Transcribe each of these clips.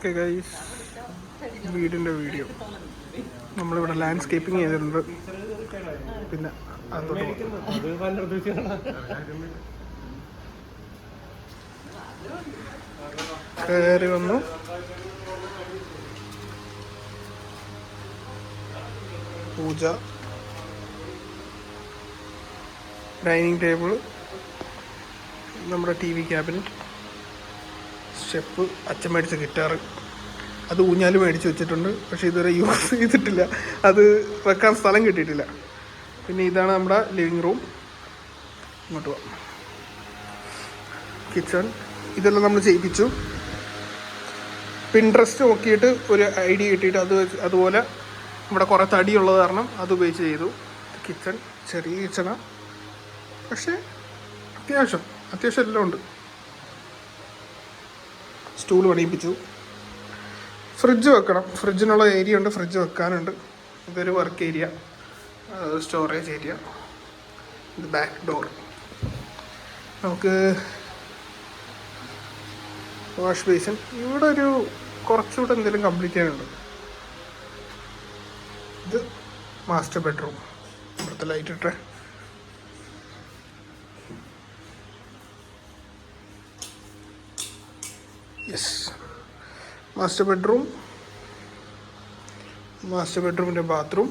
Okay guys, വീടിൻ്റെ video നമ്മളിവിടെ landscaping ചെയ്തിട്ടുണ്ട്. പിന്നെ കയറി വന്നു. പൂജ, ഡൈനിങ് ടേബിൾ, നമ്മുടെ ടി വി ക്യാബിനറ്റ്, സ്റ്റെപ്പ്, അച്ഛൻ മേടിച്ച ഗിറ്റാർ, അത് ഊഞ്ഞാൽ മേടിച്ച് വെച്ചിട്ടുണ്ട്. പക്ഷേ ഇതുവരെ യൂസ് ചെയ്തിട്ടില്ല, അത് വെക്കാൻ സ്ഥലം കിട്ടിയിട്ടില്ല. പിന്നെ ഇതാണ് നമ്മുടെ ലിവിങ് റൂം. ഇങ്ങോട്ട് പോവാം. കിച്ചൺ, ഇതെല്ലാം നമ്മൾ ചെയ്യിപ്പിച്ചു. പിൻട്രസ്റ്റ് നോക്കിയിട്ട് ഒരു ഐഡിയ കിട്ടിയിട്ട് അതുപോലെ ഇവിടെ കുറേ തടിയുള്ളത് കാരണം അത് ഉപയോഗിച്ച് ചെയ്തു. കിച്ചൺ ചെറിയ കിച്ചണാണ്, പക്ഷേ അത്യാവശ്യം എല്ലാം ഉണ്ട്. സ്റ്റൂൾ പണിയിപ്പിച്ചു. ഫ്രിഡ്ജ് വെക്കണം, ഫ്രിഡ്ജിനുള്ള ഏരിയ ഉണ്ട്, ഫ്രിഡ്ജ് വെക്കാനുണ്ട്. ഇതൊരു വർക്ക് ഏരിയ, സ്റ്റോറേജ് ഏരിയ. ഇത് ബാക്ക് ഡോർ. നമുക്ക് വാഷ് ബേസിൻ. ഇവിടെ ഒരു കുറച്ചുകൂടെ എന്തെങ്കിലും കംപ്ലീറ്റ് ചെയ്യാനുണ്ട്. ഇത് മാസ്റ്റർ ബെഡ്റൂം. ഇവിടുത്തെ ലൈറ്റ് ഇട്ടേ. യെസ്, മാസ്റ്റർ ബെഡ്റൂമിൻ്റെ ബാത്റൂം.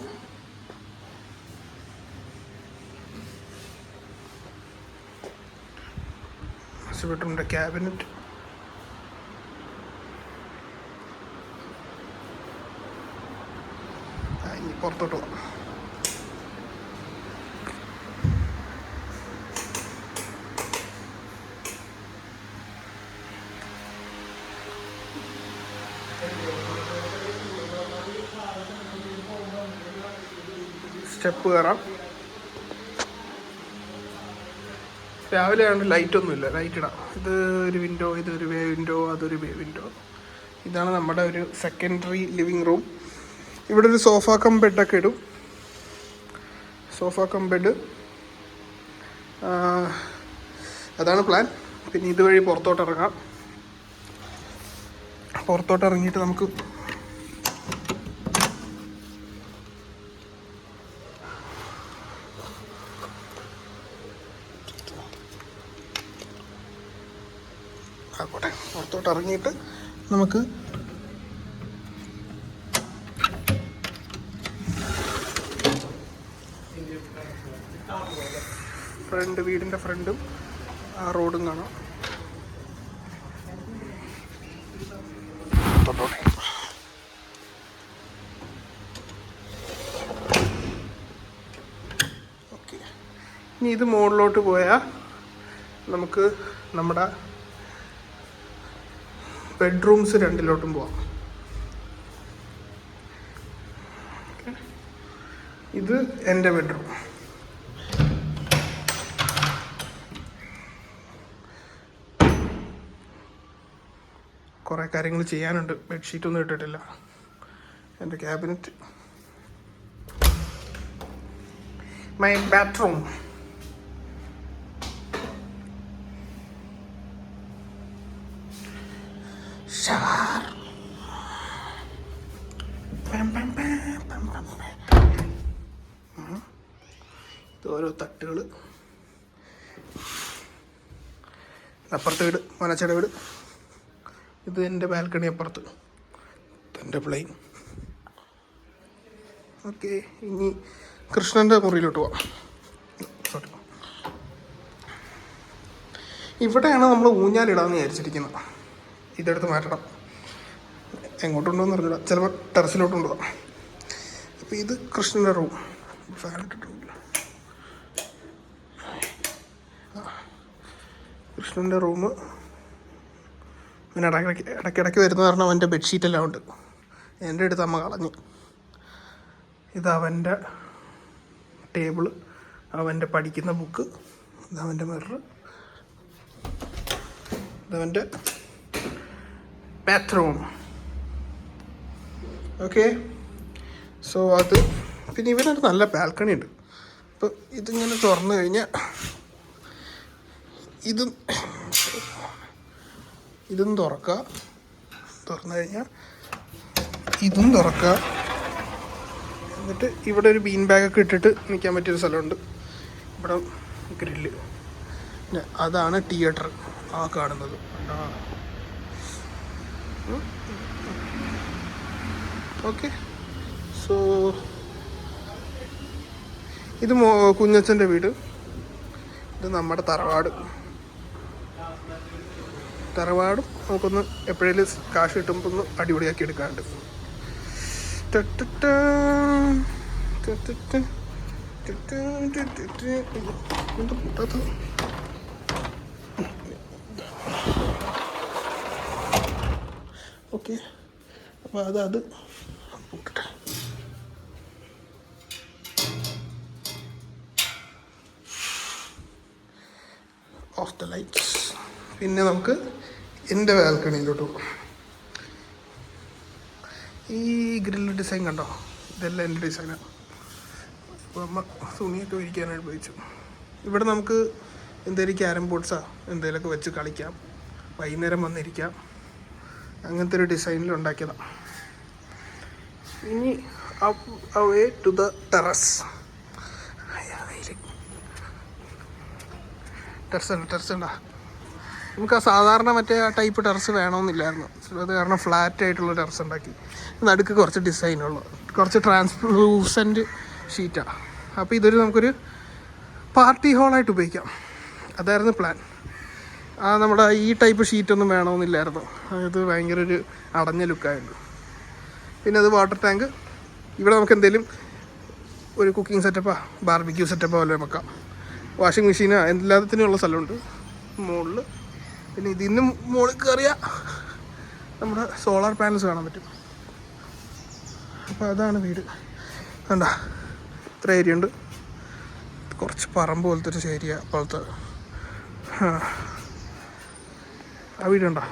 മാസ്റ്റർ ബെഡ്റൂമിൻ്റെ ക്യാബിനറ്റ്. ഇനി പുറത്തോട്ട് പോകാം. സ്റ്റെപ്പ് കയറാം. രാവിലെ ആണ്, ലൈറ്റൊന്നുമില്ല, ലൈറ്റ് ഇടാം. ഇത് ഒരു വിൻഡോ, ഇതൊരു വേ വിൻഡോ, അതൊരു വേ വിൻഡോ. ഇതാണ് നമ്മുടെ ഒരു സെക്കൻഡറി ലിവിങ് റൂം. ഇവിടെ ഒരു സോഫ കം ബെഡൊക്കെ ഇടും. സോഫ കം ബെഡ്, അതാണ് പ്ലാൻ. പിന്നെ ഇതുവഴി പുറത്തോട്ട് ഇറങ്ങാം. പുറത്തോട്ട് ഇറങ്ങിയിട്ട് നമുക്ക് പുറത്തോട്ട് ഇറങ്ങിയിട്ട് നമുക്ക് വീടിൻ്റെ ഫ്രണ്ടും ആ റോഡും കാണാം. ഓക്കെ, ഇനി ഇത് മുകളിലോട്ട് പോയാൽ നമുക്ക് നമ്മുടെ ബെഡ്റൂംസ് രണ്ടിലോട്ടും പോവാം. ഇത് എൻ്റെ ബെഡ്റൂം. കുറേ കാര്യങ്ങൾ ചെയ്യാനുണ്ട്. ബെഡ്ഷീറ്റൊന്നും ഇട്ടിട്ടില്ല. എൻ്റെ ക്യാബിനറ്റ്, മൈ ബാത്റൂം. ഷവർ. ഇത് ഓരോ തട്ടുകൾ. അപ്പുറത്തെ വീട് മനച്ചയുടെ വീട്. ഇത് എൻ്റെ ബാൽക്കണി. അപ്പുറത്ത് എൻ്റെ പ്ലെയിൻ. ഓക്കെ, ഇനി കൃഷ്ണൻ്റെ മുറിയിലോട്ട് പോവാം. സോറി, ഇവിടെയാണ് നമ്മൾ ഊഞ്ഞാലിടാമെന്ന് വിചാരിച്ചിരിക്കുന്നത്. ഇതെടുത്ത് മാറ്റണം. എങ്ങോട്ടുണ്ടോയെന്ന് അറിഞ്ഞില്ല, ചിലപ്പോൾ ടെറസിലോട്ട് കൊണ്ടുപോകാം. അപ്പോൾ ഇത് കൃഷ്ണൻ്റെ റൂം. ഫാൻ ഇട്ടിട്ടില്ല. കൃഷ്ണൻ്റെ റൂം. പിന്നെ ഇടയ്ക്കിടയ്ക്ക് വരുന്ന കാരണം അവൻ്റെ ബെഡ്ഷീറ്റെല്ലാം ഉണ്ട്. എൻ്റെ അടുത്ത് അമ്മ കളഞ്ഞു. ഇത് അവൻ്റെ ടേബിള്, അവൻ്റെ പഠിക്കുന്ന ബുക്ക്, ഇതവൻ്റെ മിറർ, ഇതവൻ്റെ ബാത്റൂം. ഓക്കെ, സോ അത്. പിന്നെ ഇവനൊരു നല്ല ബാൽക്കണി ഉണ്ട്. അപ്പോൾ ഇതിങ്ങനെ തുറന്നു കഴിഞ്ഞാൽ ഇതും തുറക്കുക. തുറന്നു കഴിഞ്ഞാൽ ഇതും തുറക്കുക. എന്നിട്ട് ഇവിടെ ഒരു ബീൻ ബാഗൊക്കെ ഇട്ടിട്ട് നിൽക്കാൻ പറ്റിയൊരു സ്ഥലമുണ്ട്. ഇവിടെ ഗ്രില്ല്. പിന്നെ അതാണ് തിയേറ്റർ, ആ കാണുന്നത്. ഓക്കെ. സോ ഇത് കുഞ്ഞച്ഛൻ്റെ വീട്. ഇത് നമ്മുടെ തറവാടും നമുക്കൊന്ന് എപ്പോഴേലും കാശ് കിട്ടുമ്പോൾ ഒന്ന് അടിപൊളിയാക്കി എടുക്കാറുണ്ട്. ഓക്കെ, അപ്പോൾ അത് പൂട്ടട്ടെ. Of the lights. പിന്നെ നമുക്ക് എൻ്റെ ബാൽക്കണിയിലോട്ട് പോകും. ഈ ഗ്രില്ല് ഡിസൈൻ കണ്ടോ? ഇതെല്ലാം എൻ്റെ ഡിസൈനാണ്. അപ്പോൾ അമ്മ തുണിയൊക്കെ വിരിക്കാനായിട്ട് ഉപയോഗിച്ചു. ഇവിടെ നമുക്ക് എന്തെങ്കിലും ക്യാരം ബോർഡ്സാ എന്തെങ്കിലുമൊക്കെ വെച്ച് കളിക്കാം, വൈകുന്നേരം വന്നിരിക്കാം. അങ്ങനത്തെ ഒരു ഡിസൈനിൽ ഉണ്ടാക്കിയതാണ്. ഇനി away to the terrace. Terrace ഉണ്ടാ. നമുക്ക് ആ സാധാരണ മറ്റേ ആ ടൈപ്പ് ടെറസ് വേണമെന്നില്ലായിരുന്നു. അത് കാരണം ഫ്ലാറ്റ് ആയിട്ടുള്ള ടെറസ് ഉണ്ടാക്കി. നടുക്ക് കുറച്ച് ഡിസൈനുള്ള കുറച്ച് ട്രാൻസ്ലൂസൻറ്റ് ഷീറ്റാണ്. അപ്പോൾ ഇതൊരു നമുക്കൊരു പാർട്ടി ഹോളായിട്ട് ഉപയോഗിക്കാം. അതായിരുന്നു പ്ലാൻ. നമ്മുടെ ഈ ടൈപ്പ് ഷീറ്റൊന്നും വേണമെന്നില്ലായിരുന്നു. അത് ഭയങ്കര ഒരു അടഞ്ഞ ലുക്കായിരുന്നു. പിന്നെ അത് വാട്ടർ ടാങ്ക്. ഇവിടെ നമുക്ക് എന്തെങ്കിലും ഒരു കുക്കിംഗ് സെറ്റപ്പാ ബാർബിക്യൂ സെറ്റപ്പാ പോലെ വെക്കാം. വാഷിംഗ് മെഷീനാ എല്ലാത്തിനുള്ള സ്ഥലമുണ്ട് മുകളിൽ. പിന്നെ ഇതിന് മുകളിൽ കയറിയാൽ നമ്മുടെ സോളാർ പാനൽസ് കാണാൻ പറ്റും. അപ്പോൾ അതാണ് വീട്. കണ്ട ഇത്ര ഏരിയ ഉണ്ട്. കുറച്ച് പറമ്പ് പോലത്തെ ഒരു ഏരിയ പോലത്തെ. ആ വീടുണ്ടോ?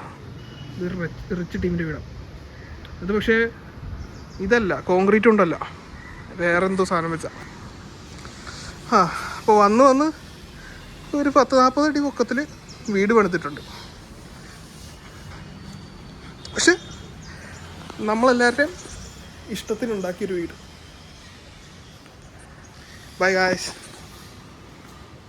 ഇത് റിച്ച് ടീമിൻ്റെ വീടാണ്. അത് പക്ഷേ ഇതല്ല, കോൺക്രീറ്റ് കൊണ്ടല്ല, വേറെന്തോ സാധനം വെച്ചാൽ. അപ്പോൾ വന്ന് ഒരു 10-40 അടി പൊക്കത്തിൽ വീട് പണിതിട്ടുണ്ട്. പക്ഷെ നമ്മളെല്ലാവരുടെയും ഇഷ്ടത്തിനുണ്ടാക്കിയൊരു വീട്. Bye guys.